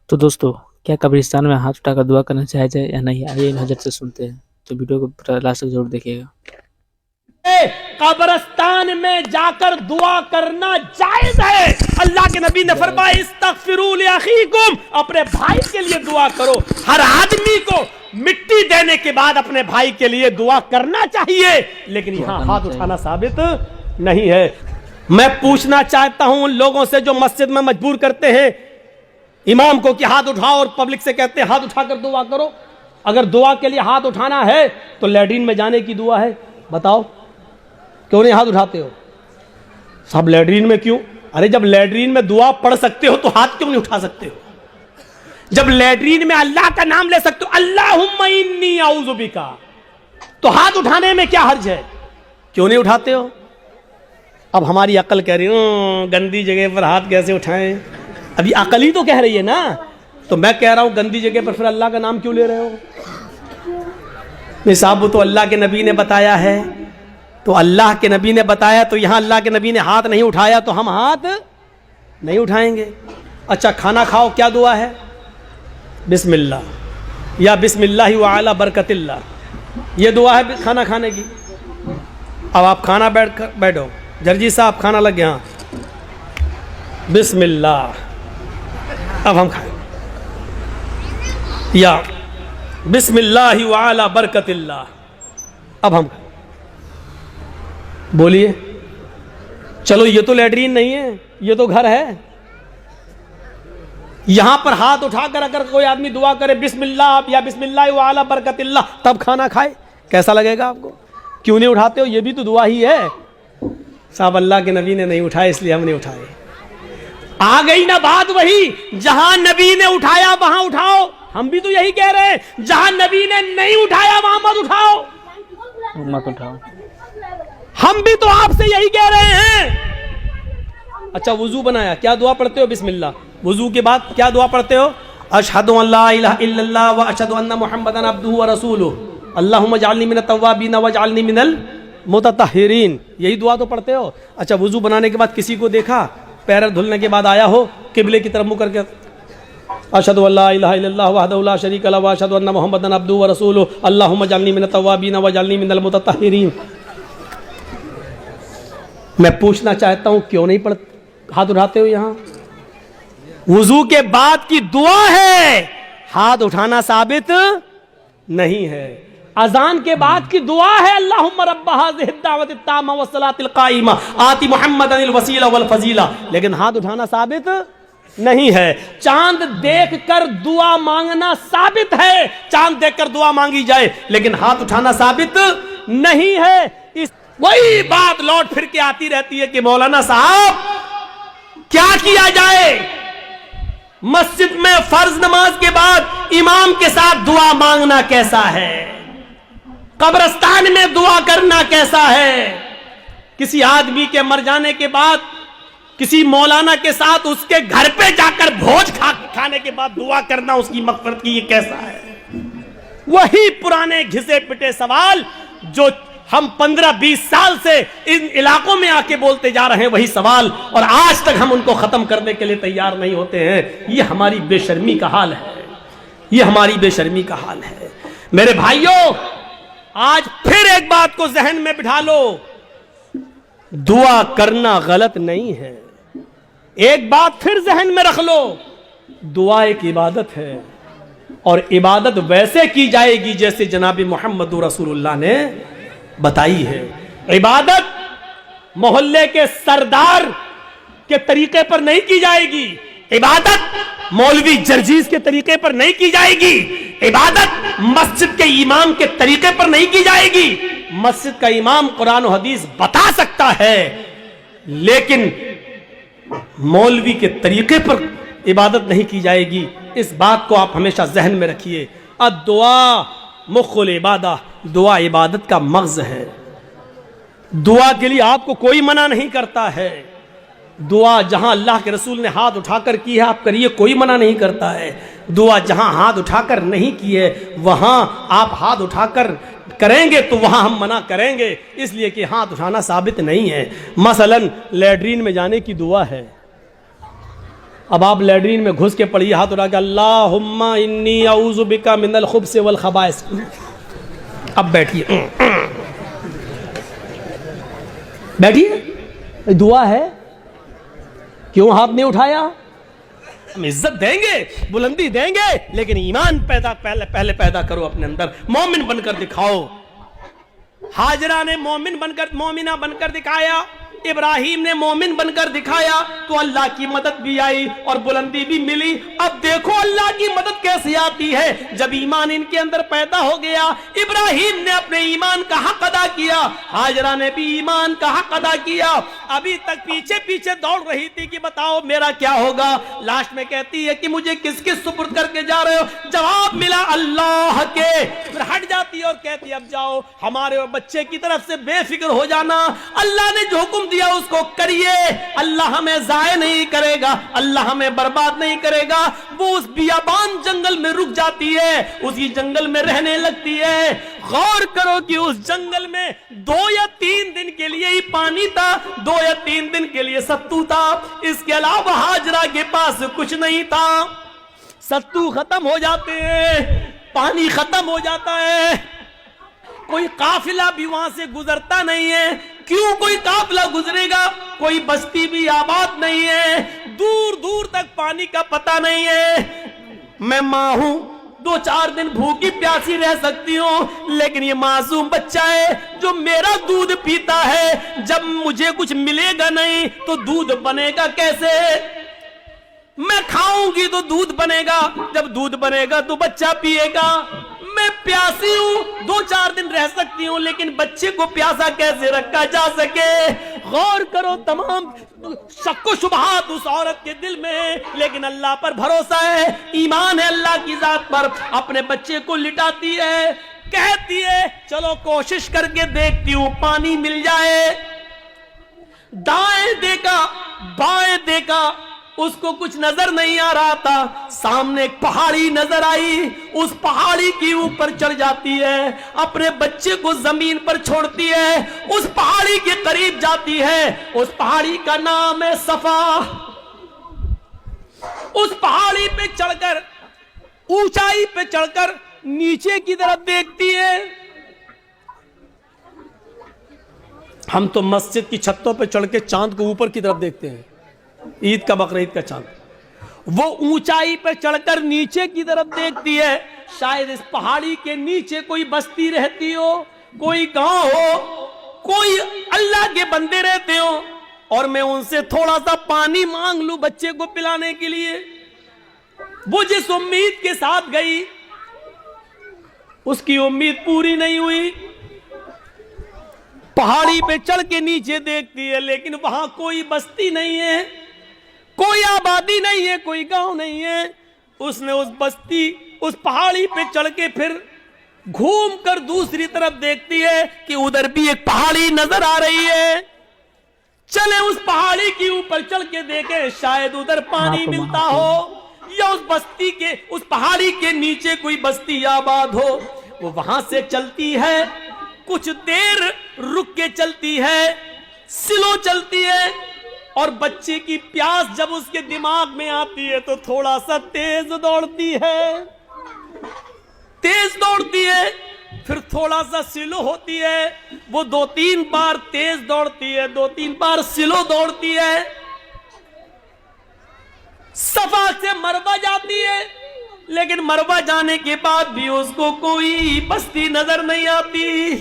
तो दोस्तों, क्या कब्रिस्तान में हाथ उठाकर दुआ करना जायज़ है या नहीं? आइए इन हज़रत से सुनते हैं। तो वीडियो को लास्ट तक जरूर देखिएगा। कब्रिस्तान में जाकर दुआ करना जायज है। अल्लाह के नबी ने फरमाया इस्तगफिरू लिअखीकुम, अपने भाई के लिए दुआ करो। हर आदमी को मिट्टी देने के बाद अपने भाई के लिए दुआ करना चाहिए, लेकिन यहाँ हाथ उठाना साबित नहीं है। मैं पूछना चाहता हूं उन लोगों से जो मस्जिद में मजबूर करते हैं इमाम को कि हाथ उठाओ और पब्लिक से कहते हैं हाथ उठाकर दुआ करो। अगर दुआ के लिए हाथ उठाना है तो लैट्रिन में जाने की दुआ है, बताओ क्यों नहीं हाथ उठाते हो? सब लैट्रिन में क्यों? अरे जब लैट्रिन में दुआ पढ़ सकते हो तो हाथ क्यों नहीं उठा सकते हो? जब लैट्रिन में अल्लाह का नाम ले सकते हो, अल्लाहुम्मा इन्नी औज़ु बिका, तो हाथ उठाने में क्या हर्ज है? क्यों नहीं उठाते हो? अब हमारी अकल कह रही है गंदी जगह पर हाथ कैसे उठाएं? अभी अकल ही तो कह रही है ना। तो मैं कह रहा हूं गंदी जगह पर फिर अल्लाह का नाम क्यों ले रहे हो? नहीं साहब, वो तो अल्लाह के नबी ने बताया है, तो अल्लाह के नबी ने बताया, तो यहां अल्लाह के नबी ने हाथ नहीं उठाया तो हम हाथ नहीं उठाएंगे। अच्छा, खाना खाओ, क्या दुआ है? बिस्मिल्लाह या बिस्मिल्लाह व अला बरकतिल्लाह, ये दुआ है खाना खाने की। अब आप खाना बैठो, जर्जी साहब खाना लग गया, बिस्मिल्लाह, अब हम खाएं, या बिस्मिल्लाह व अला बरकतिल्लाह, अब हम खाएं। बोलिए, चलो ये तो लैट्रिन नहीं है, ये तो घर है। यहां पर हाथ उठाकर अगर कोई आदमी दुआ करे बिस्मिल्लाह या बिस्मिल्लाह व अला बरकतिल्लाह, तब खाना खाए, कैसा लगेगा आपको? क्यों नहीं उठाते हो? ये भी तो दुआ ही है। साहब अल्लाह के नबी ने नहीं उठाए इसलिए हम नहीं उठाए। आ गई ना बात वही, जहां नबी ने उठाया वहां उठाओ। हम भी तो यही कह रहे हैं, जहां नबी ने नहीं उठाया वहां मत उठाओ, मत उठाओ। हम भी तो आपसे यही कह रहे हैं। अच्छा, वुजू बनाया, क्या दुआ पढ़ते हो? बिस्मिल्लाह। वुजू के बाद क्या दुआ पढ़ते हो? अशहदु अल्ला इलाहा इल्लल्लाह व अशहदु अन्ना मुहम्मदन अब्दुहु व रसूलुहु अल्लाहुम्मा जअलनी मिनत तव्वाबीन व जअलनी मिनल मुतत्तहिरीन, यही दुआ तो पढ़ते हो। अच्छा, वुजू बनाने के बाद किसी को देखा, पैर धुलने के बाद आया हो, किबले की तरफ मुंह करके अशहदु अल्ला इलाहा इल्लल्लाह वहदहु ला शरीका लहु व अशहदु अन्ना मुहम्मदन अब्दुहु व रसूलुहु अल्लाहुम्मा जअलनी मिनत तव्वाबीन व जअलनी मिनल मुतत्तहिरीन। मैं पूछना चाहता हूं क्यों नहीं हाथ उठाते हो? यहां वुजू के बाद की दुआ है, हाथ उठाना साबित नहीं है। अजान के बाद की दुआ है, अल्लाहुम्मा रब्ब हाज़िहि दावति ताम्मा व सलातिल काइमा आति मुहम्मदनिल वसीला वल फजीला, लेकिन हाथ उठाना साबित नहीं है। चांद देखकर दुआ मांगना साबित है, चांद देखकर दुआ मांगी जाए, लेकिन हाथ उठाना साबित नहीं है। इस वही बात लौट फिर के आती रहती है कि मौलाना साहब क्या किया जाए? मस्जिद में फर्ज नमाज के बाद इमाम के साथ दुआ मांगना कैसा है? कब्रिस्तान में दुआ करना कैसा है? किसी आदमी के मर जाने के बाद किसी मौलाना के साथ उसके घर पे जाकर भोज खाने के बाद दुआ करना उसकी मग़फ़िरत की, ये कैसा है? वही पुराने घिसे पिटे सवाल जो हम 15-20 साल से इन इलाकों में आके बोलते जा रहे हैं, वही सवाल, और आज तक हम उनको खत्म करने के लिए तैयार नहीं होते हैं। ये हमारी बेशर्मी का हाल है, ये हमारी बेशर्मी का हाल है। मेरे भाइयों, आज फिर एक बात को जहन में बिठा लो, दुआ करना गलत नहीं है। एक बात फिर जहन में रख लो, दुआ एक इबादत है, और इबादत वैसे की जाएगी जैसे जनाब मोहम्मद रसूलुल्लाह ने बताई है। इबादत मोहल्ले के सरदार के तरीके पर नहीं की जाएगी, इबादत मौलवी जर्जीज के तरीके पर नहीं की जाएगी, इबादत मस्जिद के इमाम के तरीके पर नहीं की जाएगी। मस्जिद का इमाम कुरान और हदीस बता सकता है, लेकिन मौलवी के तरीके पर इबादत नहीं की जाएगी। इस बात को आप हमेशा जहन में रखिए। दुआ मुख्कुल इबादा, दुआ इबादत का मग़ज़ है। दुआ के लिए आपको कोई मना नहीं करता है। दुआ जहां अल्लाह के रसूल ने हाथ उठाकर की है आप करिए, कोई मना नहीं करता है। दुआ जहां हाथ उठाकर नहीं की है वहां आप हाथ उठाकर करेंगे तो वहां हम मना करेंगे, इसलिए कि हाथ उठाना साबित नहीं है। मसलन लैट्रिन में जाने की दुआ है, اب آپ لیٹرین میں گھس کے پڑھیے ہاتھ اٹھا کے اللہم انی اعوذ بک من الخبث والخبائث. اب بیٹھیے بیٹھیے, دعا ہے. کیوں ہاتھ نہیں اٹھایا؟ ہم عزت دیں گے, بلندی دیں گے, لیکن ایمان پہلے پیدا کرو اپنے اندر, مومن بن کر دکھاؤ. ہاجرہ نے مومنہ بن کر دکھایا, ابراہیم نے مومن بن کر دکھایا, تو اللہ کی مدد بھی آئی اور بلندی بھی ملی. اب دیکھو اللہ کی مدد کیسے آتی ہے, جب ایمان ان کے اندر پیدا ہو گیا. ابراہیم نے اپنے ایمان کا حق ادا کیا, ہاجرہ نے بھی ایمان کا حق ادا کیا. ابھی تک پیچھے دوڑ رہی تھی کہ بتاؤ میرا کیا ہوگا. لاسٹ میں کہتی ہے کہ مجھے کس سپرد کر کے جا رہے ہو؟ جواب ملا اللہ کے. پھر ہٹ جاتی اور کہتی اب جاؤ ہمارے اور بچے کی طرف سے بے فکر ہو جانا, اللہ نے جو حکم دیا اس کو کریے, اللہ ہمیں ضائع نہیں کرے گا, اللہ ہمیں برباد نہیں کرے گا. وہ اس بیابان جنگل میں رک جاتی ہے, اسی جنگل میں رہنے لگتی ہے. غور کرو کہ اس جنگل میں 2 یا 3 دن کے لیے ہی پانی تھا, 2 یا 3 دن کے لیے ستو تھا, اس کے علاوہ ہاجرہ کے پاس کچھ نہیں تھا. ستو ختم ہو جاتے ہیں, پانی ختم ہو جاتا ہے, کوئی قافلہ بھی وہاں سے گزرتا نہیں ہے. کیوں کوئی قافلہ گزرے گا؟ کوئی بستی بھی آباد نہیں ہے, دور دور تک پانی کا پتہ نہیں ہے. میں ماں ہوں, 2-4 دن بھوکی پیاسی رہ سکتی ہوں, لیکن یہ معصوم بچہ ہے جو میرا دودھ پیتا ہے. جب مجھے کچھ ملے گا نہیں تو دودھ بنے گا کیسے؟ میں کھاؤں گی تو دودھ بنے گا, جب دودھ بنے گا تو بچہ پیے گا. میں پیاسی ہوں, 2-4 دن رہ سکتی ہوں, لیکن بچے کو پیاسا کیسے رکھا جا سکے؟ غور کرو, تمام شک و شبہات اس عورت کے دل میں ہے, لیکن اللہ پر بھروسہ ہے, ایمان ہے اللہ کی ذات پر. اپنے بچے کو لٹاتی ہے, کہتی ہے چلو کوشش کر کے دیکھتی ہوں پانی مل جائے. دائیں دیکھا بائیں دیکھا, اس کو کچھ نظر نہیں آ رہا تھا. سامنے ایک پہاڑی نظر آئی, اس پہاڑی کی اوپر چڑھ جاتی ہے, اپنے بچے کو زمین پر چھوڑتی ہے, اس پہاڑی کے قریب جاتی ہے. اس پہاڑی کا نام ہے صفا. اس پہاڑی پہ چڑھ کر, اونچائی پہ چڑھ کر نیچے کی طرف دیکھتی ہے. ہم تو مسجد کی چھتوں پہ چڑھ کے چاند کو اوپر کی طرف دیکھتے ہیں, عید کا بقرعید کا چاند. وہ اونچائی پہ چڑھ کر نیچے کی طرف دیکھتی ہے, شاید اس پہاڑی کے نیچے کوئی بستی رہتی ہو, کوئی گاؤں ہو, کوئی اللہ کے بندے رہتے ہو, اور میں ان سے تھوڑا سا پانی مانگ لوں بچے کو پلانے کے لیے. وہ جس امید کے ساتھ گئی اس کی امید پوری نہیں ہوئی. پہاڑی پہ چڑھ کے نیچے دیکھتی ہے, لیکن وہاں کوئی بستی نہیں ہے, کوئی آبادی نہیں ہے, کوئی گاؤں نہیں ہے. اس نے اس بستی, اس پہاڑی پہ چڑھ کے پھر گھوم کر دوسری طرف دیکھتی ہے کہ ادھر بھی ایک پہاڑی نظر آ رہی ہے. چلے اس پہاڑی کے اوپر چڑھ کے دیکھیں, شاید ادھر پانی ملتا ہو, یا اس بستی کے, اس پہاڑی کے نیچے کوئی بستی آباد ہو. وہ وہاں سے چلتی ہے, کچھ دیر رک کے چلتی ہے, سلو چلتی ہے, اور بچے کی پیاس جب اس کے دماغ میں آتی ہے تو تھوڑا سا تیز دوڑتی ہے, پھر تھوڑا سا سلو ہوتی ہے. وہ 2-3 بار تیز دوڑتی ہے, 2-3 بار سلو دوڑتی ہے. صفا سے مروہ جاتی ہے, لیکن مروہ جانے کے بعد بھی اس کو کوئی بستی نظر نہیں آتی.